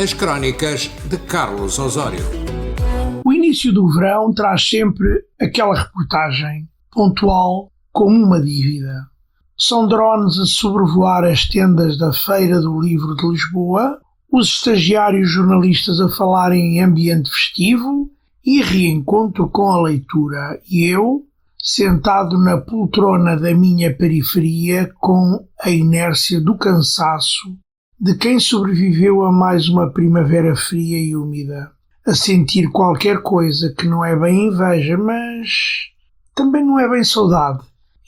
As Crónicas de Carlos Osório. O início do verão traz sempre aquela reportagem pontual como uma dívida. São drones a sobrevoar as tendas da Feira do Livro de Lisboa, os estagiários jornalistas a falarem em ambiente festivo e reencontro com a leitura. E eu, sentado na poltrona da minha periferia com a inércia do cansaço de quem sobreviveu a mais uma primavera fria e úmida, a sentir qualquer coisa que não é bem inveja, mas também não é bem saudade,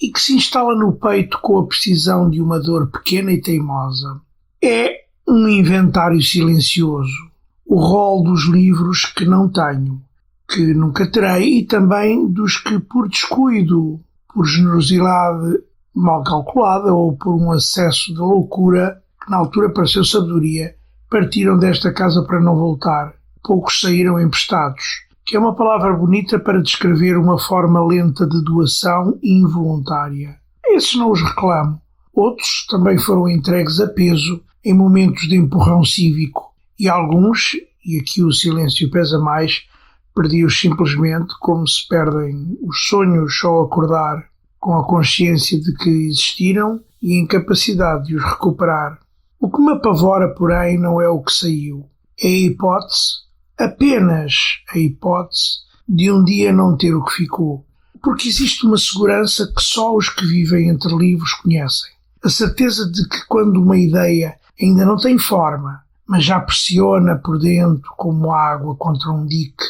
e que se instala no peito com a precisão de uma dor pequena e teimosa. É um inventário silencioso, o rol dos livros que não tenho, que nunca terei, e também dos que por descuido, por generosidade mal calculada ou por um acesso de loucura que na altura pareceu sabedoria, partiram desta casa para não voltar. Poucos saíram emprestados, que é uma palavra bonita para descrever uma forma lenta de doação involuntária. Esses não os reclamo. Outros também foram entregues a peso em momentos de empurrão cívico. E alguns, e aqui o silêncio pesa mais, perdi-os simplesmente como se perdem os sonhos ao acordar, com a consciência de que existiram e a incapacidade de os recuperar. O que me apavora, porém, não é o que saiu. É a hipótese, apenas a hipótese, de um dia não ter o que ficou. Porque existe uma segurança que só os que vivem entre livros conhecem. A certeza de que quando uma ideia ainda não tem forma, mas já pressiona por dentro como água contra um dique,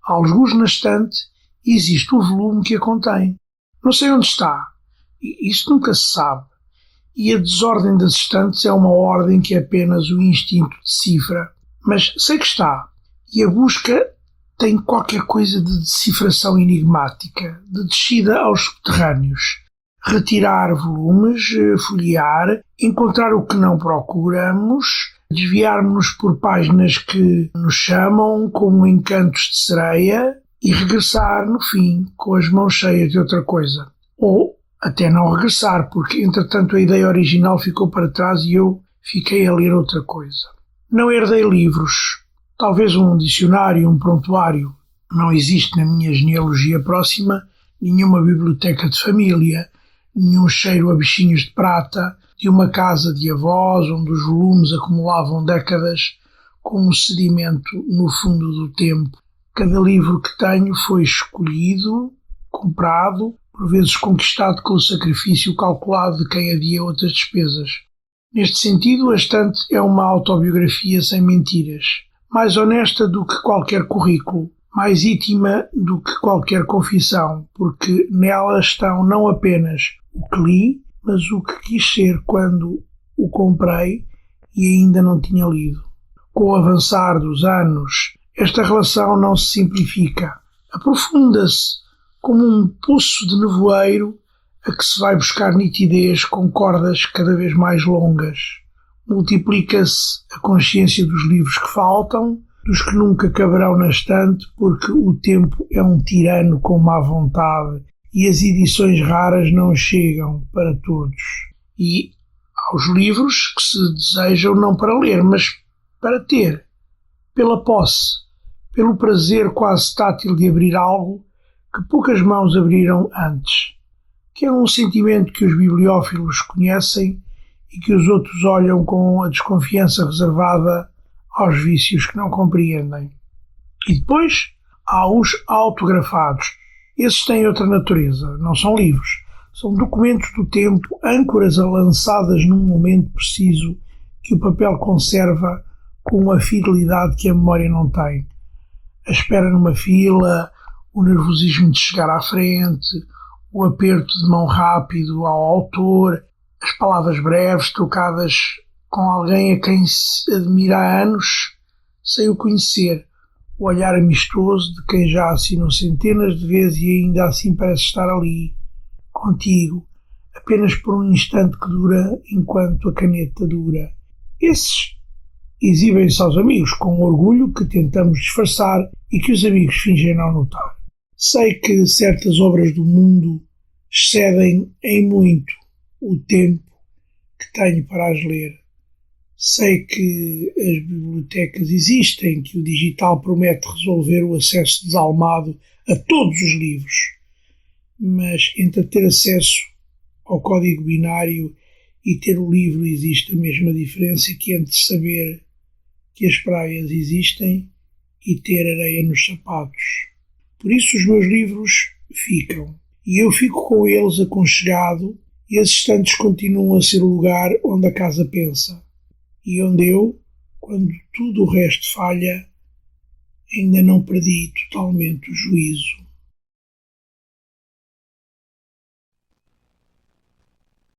alguns na estante, existe o volume que a contém. Não sei onde está. Isto nunca se sabe. E a desordem das estantes é uma ordem que apenas o instinto decifra. Mas sei que está. E a busca tem qualquer coisa de decifração enigmática, de descida aos subterrâneos. Retirar volumes, folhear, encontrar o que não procuramos, desviar-nos por páginas que nos chamam como encantos de sereia e regressar, no fim, com as mãos cheias de outra coisa. Ou até não regressar, porque entretanto a ideia original ficou para trás e eu fiquei a ler outra coisa. Não herdei livros, talvez um dicionário, um prontuário. Não existe na minha genealogia próxima nenhuma biblioteca de família, nenhum cheiro a bichinhos de prata, de uma casa de avós onde os volumes acumulavam décadas com um sedimento no fundo do tempo. Cada livro que tenho foi escolhido, comprado, por vezes conquistado com o sacrifício calculado de quem adia outras despesas. Neste sentido, a estante é uma autobiografia sem mentiras, mais honesta do que qualquer currículo, mais íntima do que qualquer confissão, porque nela estão não apenas o que li, mas o que quis ser quando o comprei e ainda não tinha lido. Com o avançar dos anos, esta relação não se simplifica, aprofunda-se como um poço de nevoeiro a que se vai buscar nitidez com cordas cada vez mais longas. Multiplica-se a consciência dos livros que faltam, dos que nunca caberão na estante, porque o tempo é um tirano com má vontade e as edições raras não chegam para todos. E aos livros que se desejam não para ler, mas para ter, pela posse, pelo prazer quase tátil de abrir algo que poucas mãos abriram antes, que é um sentimento que os bibliófilos conhecem e que os outros olham com a desconfiança reservada aos vícios que não compreendem. E depois há os autografados. Esses têm outra natureza, não são livros, são documentos do tempo, âncoras lançadas num momento preciso que o papel conserva com uma fidelidade que a memória não tem. A espera numa fila, o nervosismo de chegar à frente, o aperto de mão rápido ao autor, as palavras breves trocadas com alguém a quem se admira há anos, sem o conhecer, o olhar amistoso de quem já assinou centenas de vezes e ainda assim parece estar ali, contigo, apenas por um instante que dura enquanto a caneta dura. Esses exibem-se aos amigos com um orgulho que tentamos disfarçar e que os amigos fingem não notar. Sei que certas obras do mundo excedem em muito o tempo que tenho para as ler. Sei que as bibliotecas existem, que o digital promete resolver o acesso desalmado a todos os livros, mas entre ter acesso ao código binário e ter o livro existe a mesma diferença que entre saber que as praias existem e ter areia nos sapatos. Por isso os meus livros ficam, e eu fico com eles aconchegado, e as estantes continuam a ser o lugar onde a casa pensa, e onde eu, quando tudo o resto falha, ainda não perdi totalmente o juízo.